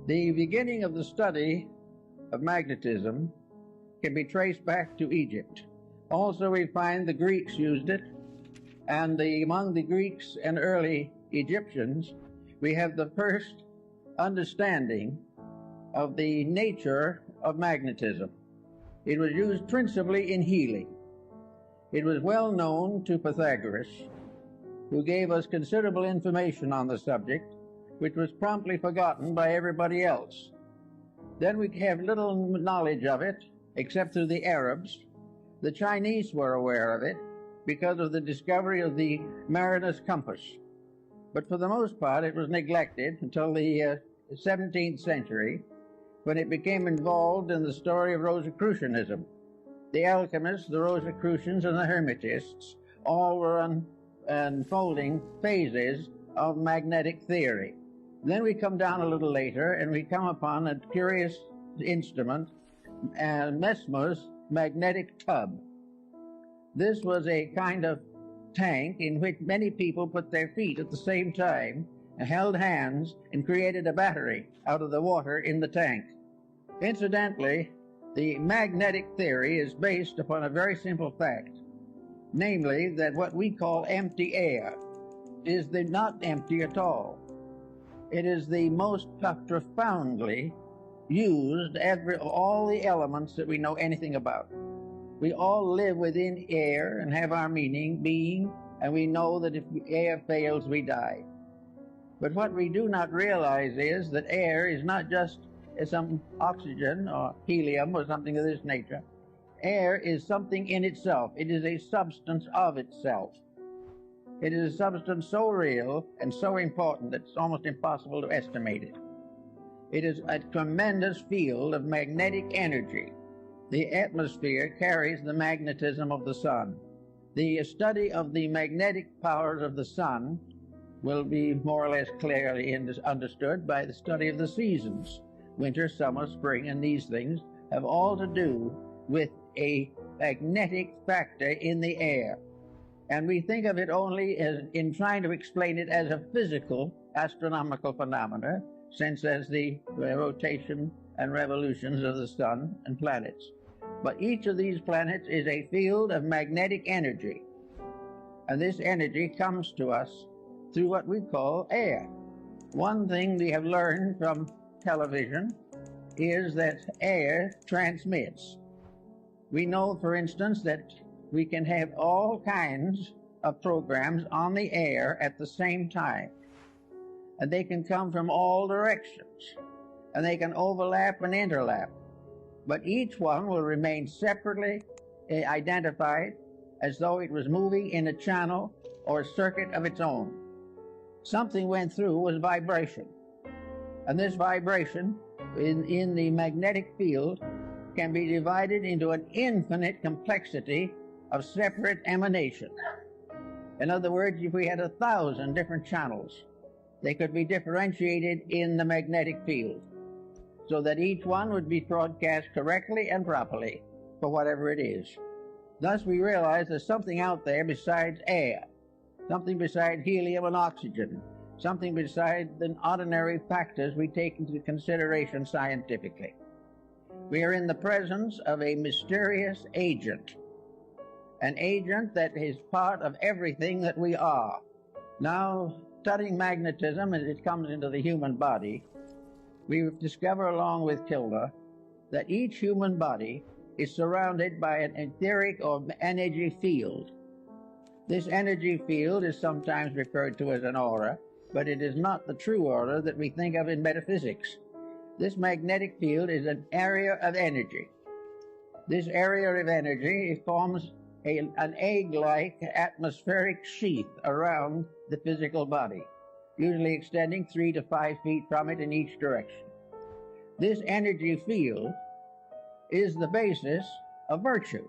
The beginning of the study of magnetism can be traced back to Egypt. Also, we find the Greeks used it, and among the Greeks and early Egyptians, we have the first understanding of the nature of magnetism. It was used principally in healing. It was well known to Pythagoras, who gave us considerable information on the subject, which was promptly forgotten by everybody else. Then we have little knowledge of it, except through the Arabs. The Chinese were aware of it because of the discovery of the mariner's compass. But for the most part, it was neglected until the 17th century, when it became involved in the story of Rosicrucianism. The alchemists, the Rosicrucians, and the Hermetists all were unfolding phases of magnetic theory. Then we come down a little later and we come upon a curious instrument, Mesmer's magnetic tub. This was a kind of tank in which many people put their feet at the same time and held hands and created a battery out of the water in the tank. Incidentally, the magnetic theory is based upon a very simple fact, namely that what we call empty air is not empty at all. It is the most profoundly used all the elements that we know anything about. We all live within air and have our being, and we know that if air fails, we die. But what we do not realize is that air is not just some oxygen or helium or something of this nature. Air is something in itself. It is a substance of itself. It is a substance so real and so important that it's almost impossible to estimate it. It is a tremendous field of magnetic energy. The atmosphere carries the magnetism of the sun. The study of the magnetic powers of the sun will be more or less clearly understood by the study of the seasons. Winter, summer, spring, and these things have all to do with a magnetic factor in the air. And we think of it only as in trying to explain it as a physical astronomical phenomena, since as the rotation and revolutions of the sun and planets. But each of these planets is a field of magnetic energy. And this energy comes to us through what we call air. One thing we have learned from television is that air transmits. We know, for instance, that we can have all kinds of programs on the air at the same time. And they can come from all directions. And they can overlap and interlap. But each one will remain separately identified as though it was moving in a channel or circuit of its own. Something went through was vibration. And this vibration in the magnetic field can be divided into an infinite complexity of separate emanations. In other words, if we had 1,000 different channels, they could be differentiated in the magnetic field so that each one would be broadcast correctly and properly for whatever it is. Thus we realize there's something out there besides air, something besides helium and oxygen, something besides the ordinary factors we take into consideration scientifically. We are in the presence of a mysterious agent, an agent that is part of everything that we are. Now, studying magnetism as it comes into the human body, we discover along with Kilda that each human body is surrounded by an etheric or energy field. This energy field is sometimes referred to as an aura, but it is not the true aura that we think of in metaphysics. This magnetic field is an area of energy. This area of energy forms an egg-like atmospheric sheath around the physical body, usually extending 3 to 5 feet from it in each direction. This energy field is the basis of virtue,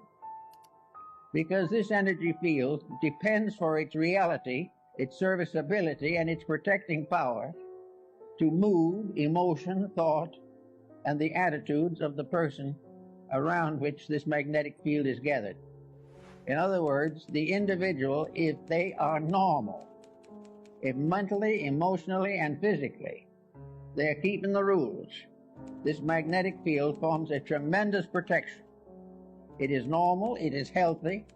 because this energy field depends for its reality, its serviceability, and its protecting power to move emotion, thought, and the attitudes of the person around which this magnetic field is gathered. In other words, the individual, if they are normal, if mentally, emotionally, and physically, They are keeping the rules. This magnetic field forms a tremendous protection. It is normal, it is healthy,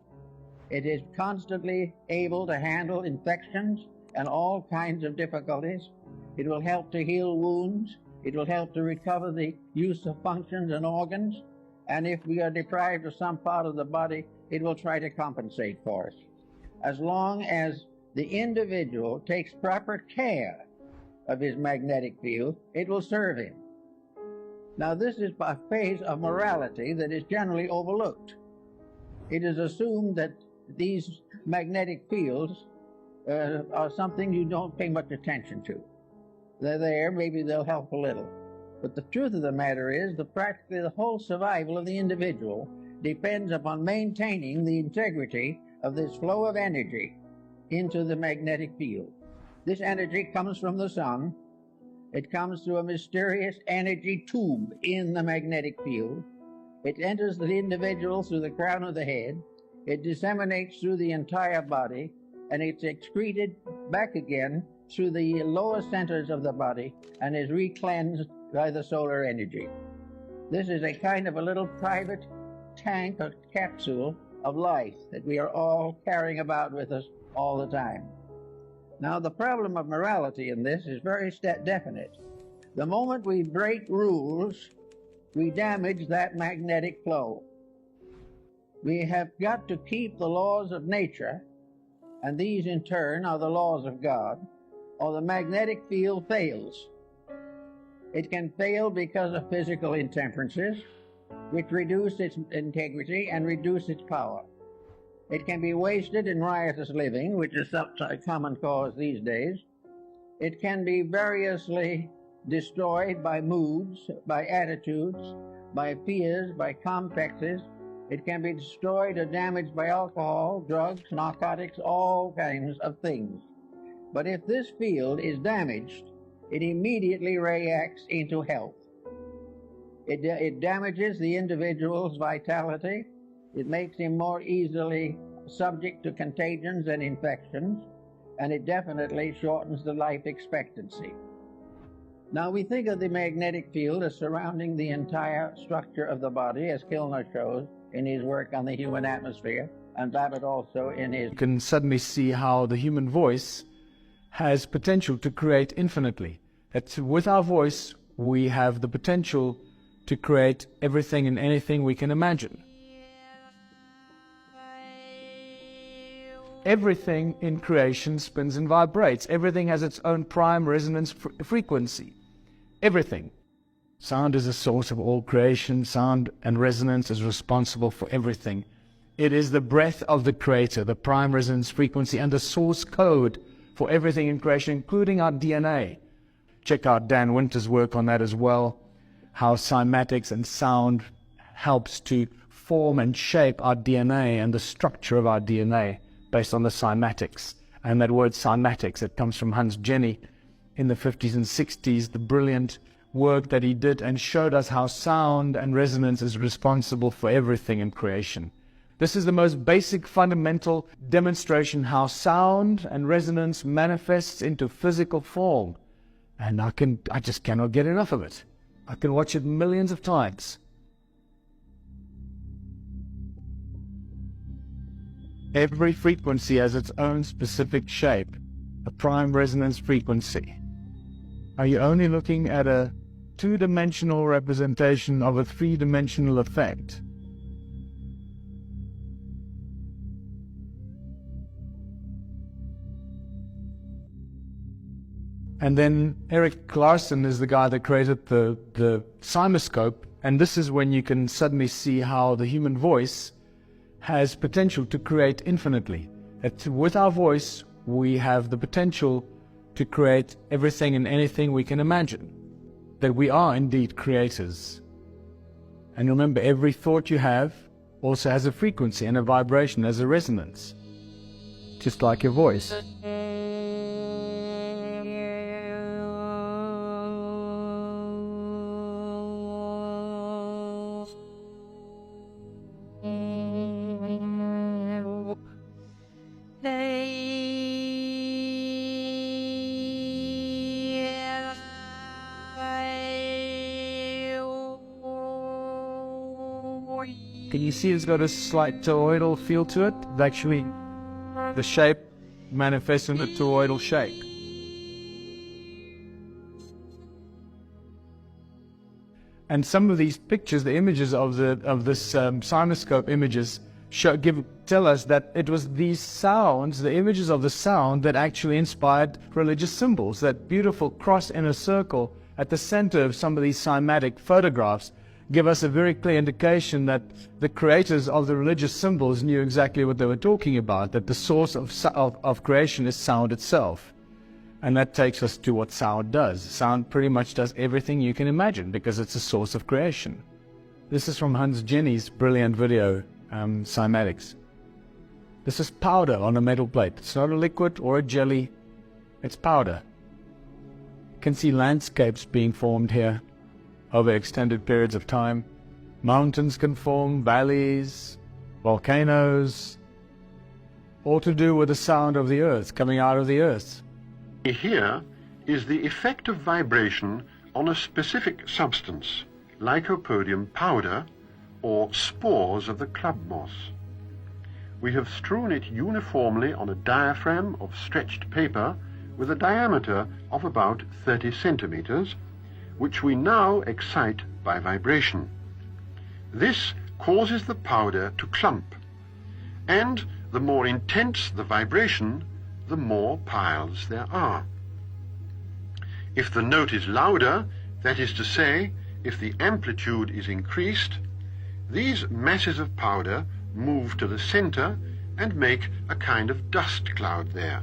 it is constantly able to handle infections and all kinds of difficulties. It will help to heal wounds. It will help to recover the use of functions and organs. And if we are deprived of some part of the body, it will try to compensate for it. As long as the individual takes proper care of his magnetic field, it will serve him. Now, this is a phase of morality that is generally overlooked. It is assumed that these magnetic fields are something you don't pay much attention to. They're there, maybe they'll help a little. But the truth of the matter is that practically the whole survival of the individual depends upon maintaining the integrity of this flow of energy into the magnetic field. This energy comes from the sun. It comes through a mysterious energy tube in the magnetic field. It enters the individual through the crown of the head. It disseminates through the entire body, and it's excreted back again through the lower centers of the body and is recleansed by the solar energy. This is a kind of a little private tank or capsule of life that we are all carrying about with us all the time. Now, the problem of morality in this is very definite. The moment we break rules, we damage that magnetic flow. We have got to keep the laws of nature, and these in turn are the laws of God, or the magnetic field fails. It can fail because of physical intemperances, which reduce its integrity and reduce its power. It can be wasted in riotous living, which is a common cause these days. It can be variously destroyed by moods, by attitudes, by fears, by complexes. It can be destroyed or damaged by alcohol, drugs, narcotics, all kinds of things. But if this field is damaged, it immediately reacts into health. It damages the individual's vitality. It makes him more easily subject to contagions and infections, and it definitely shortens the life expectancy. Now, we think of the magnetic field as surrounding the entire structure of the body, as Kilner shows in his work on the human atmosphere, and Babbitt also in his... You can suddenly see how the human voice has potential to create infinitely. That with our voice, we have the potential to create everything and anything we can imagine. Everything in creation spins and vibrates. Everything has its own prime resonance frequency. Everything. Sound is the source of all creation. Sound and resonance is responsible for everything. It is the breath of the Creator, the prime resonance frequency, and the source code for everything in creation, including our DNA. Check out Dan Winter's work on that as well, how cymatics and sound helps to form and shape our DNA and the structure of our DNA based on the cymatics. And that word cymatics, it comes from Hans Jenny in the 50s and 60s, the brilliant work that he did and showed us how sound and resonance is responsible for everything in creation. This is the most basic fundamental demonstration how sound and resonance manifests into physical form. And I just cannot get enough of it. I can watch it millions of times. Every frequency has its own specific shape, a prime resonance frequency. Are you only looking at a two-dimensional representation of a three-dimensional effect? And then Eric Larson is the guy that created the cymoscope, and this is when you can suddenly see how the human voice has potential to create infinitely. That with our voice, we have the potential to create everything and anything we can imagine. That we are indeed creators. And remember, every thought you have also has a frequency and a vibration, as a resonance. Just like your voice. Can you see it's got a slight toroidal feel to it? Actually, the shape manifests in a toroidal shape. And some of these pictures, the images of this cinescope images, tell us that it was these sounds, the images of the sound, that actually inspired religious symbols. That beautiful cross in a circle at the center of some of these cymatic photographs give us a very clear indication that the creators of the religious symbols knew exactly what they were talking about, that the source of creation is sound itself. And that takes us to what sound does. Sound pretty much does everything you can imagine because it's a source of creation. This is from Hans Jenny's brilliant video, Cymatics. This is powder on a metal plate. It's not a liquid or a jelly, it's powder. You can see landscapes being formed here over extended periods of time. Mountains can form, valleys, volcanoes, all to do with the sound of the earth, coming out of the earth. Here is the effect of vibration on a specific substance, lycopodium powder, or spores of the club moss. We have strewn it uniformly on a diaphragm of stretched paper with a diameter of about 30 centimeters, which we now excite by vibration. This causes the powder to clump, and the more intense the vibration, the more piles there are. If the note is louder, that is to say, if the amplitude is increased, these masses of powder move to the center and make a kind of dust cloud there.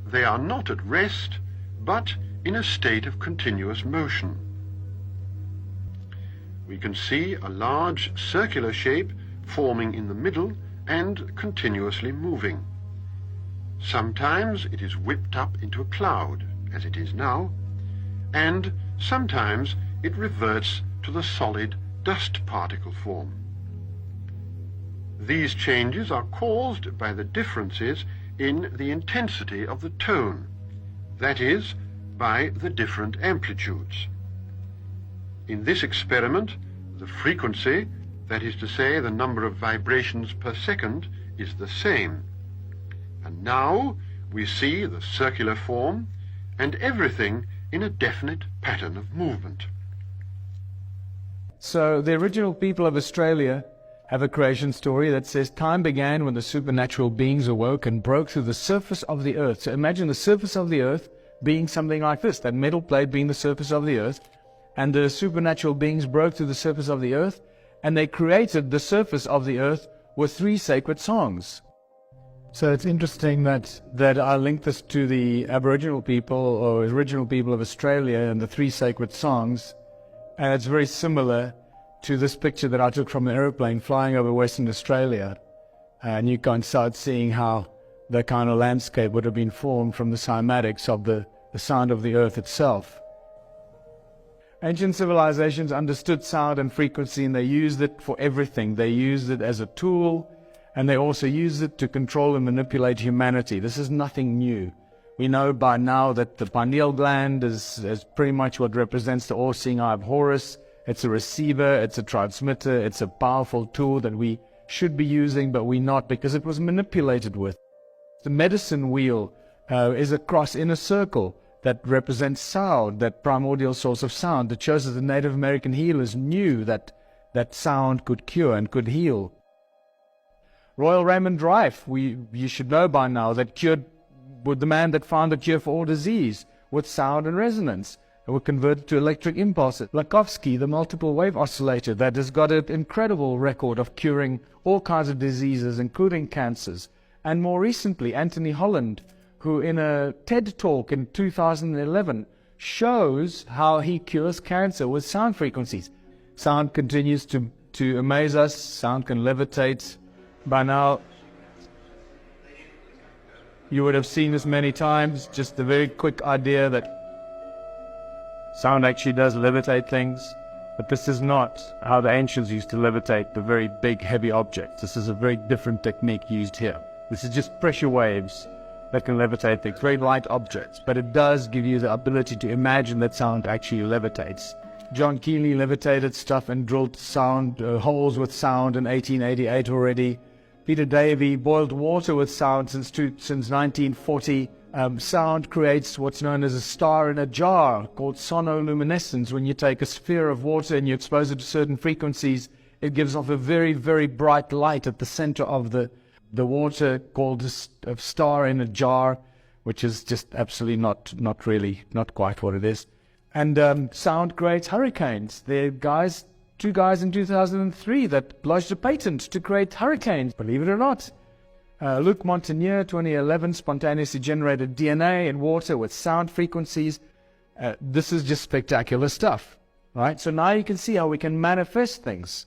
They are not at rest, but in a state of continuous motion. We can see a large circular shape forming in the middle and continuously moving. Sometimes it is whipped up into a cloud, as it is now, and sometimes it reverts to the solid dust particle form. These changes are caused by the differences in the intensity of the tone, that is, by the different amplitudes. In this experiment, the frequency, that is to say, the number of vibrations per second, is the same. And now we see the circular form and everything in a definite pattern of movement. So the original people of Australia have a creation story that says time began when the supernatural beings awoke and broke through the surface of the earth. So imagine the surface of the earth being something like this, that metal plate being the surface of the earth, and the supernatural beings broke through the surface of the earth, and they created the surface of the earth with 3 sacred songs. So it's interesting that I link this to the Aboriginal people or original people of Australia and the 3 sacred songs, and it's very similar to this picture that I took from an aeroplane flying over Western Australia, and you can start seeing how the kind of landscape would have been formed from the cymatics of the sound of the earth itself. Ancient civilizations understood sound and frequency, and they used it for everything. They used it as a tool, and they also used it to control and manipulate humanity. This is nothing new. We know by now that the pineal gland is pretty much what represents the all-seeing eye of Horus. It's a receiver, it's a transmitter, it's a powerful tool that we should be using, but we're not because it was manipulated with. The medicine wheel is a cross in a circle that represents sound, that primordial source of sound, that shows that the Native American healers knew that sound could cure and could heal. Royal Raymond Rife, you should know by now, that cured with the man that found the cure for all disease with sound and resonance, and were converted to electric impulses. Lakovsky, the multiple wave oscillator, that has got an incredible record of curing all kinds of diseases, including cancers. And more recently, Anthony Holland, who in a TED talk in 2011 shows how he cures cancer with sound frequencies. Sound continues to amaze us. Sound can levitate. By now, you would have seen this many times, just a very quick idea that sound actually does levitate things, but this is not how the ancients used to levitate the very big, heavy objects. This is a very different technique used here. This is just pressure waves that can levitate things, very light objects, but it does give you the ability to imagine that sound actually levitates. John Keely levitated stuff and drilled sound holes with sound in 1888 already. Peter Davy boiled water with sound since 1940. Sound creates what's known as a star in a jar, called sonoluminescence. When you take a sphere of water and you expose it to certain frequencies, it gives off a very, very bright light at the center of the water, called a star in a jar, which is just absolutely not quite what it is. And sound creates hurricanes. There are two guys in 2003 that lodged a patent to create hurricanes, believe it or not. Luc Montagnier, 2011, spontaneously generated DNA in water with sound frequencies. This is just spectacular stuff, right? So now you can see how we can manifest things.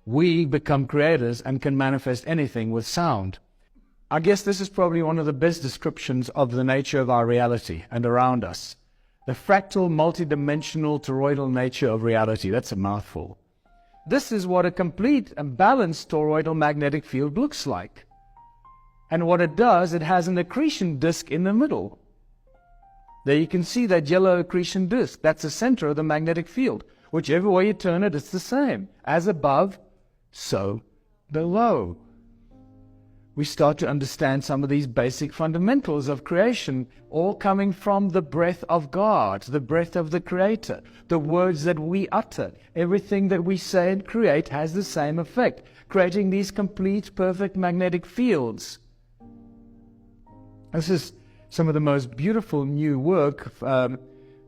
We become creators and can manifest anything with sound. I guess this is probably one of the best descriptions of the nature of our reality and around us. The fractal, multidimensional, toroidal nature of reality. That's a mouthful. This is what a complete and balanced toroidal magnetic field looks like. And what it does, it has an accretion disk in the middle. There you can see that yellow accretion disk. That's the center of the magnetic field. Whichever way you turn it, it's the same. As above, so below. We start to understand some of these basic fundamentals of creation, all coming from the breath of God, the breath of the Creator, the words that we utter. Everything that we say and create has the same effect, creating these complete, perfect magnetic fields. This is some of the most beautiful new work of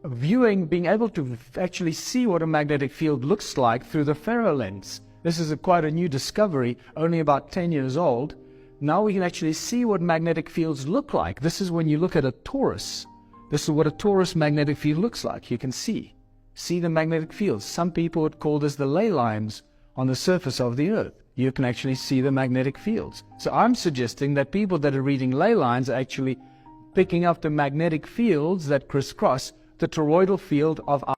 viewing, being able to actually see what a magnetic field looks like through the Ferro lens. This is quite a new discovery, only about 10 years old. Now we can actually see what magnetic fields look like. This is when you look at a torus. This is what a torus magnetic field looks like. You can see the magnetic fields. Some people would call this the ley lines on the surface of the Earth. You can actually see the magnetic fields. So I'm suggesting that people that are reading ley lines are actually picking up the magnetic fields that crisscross the toroidal field of our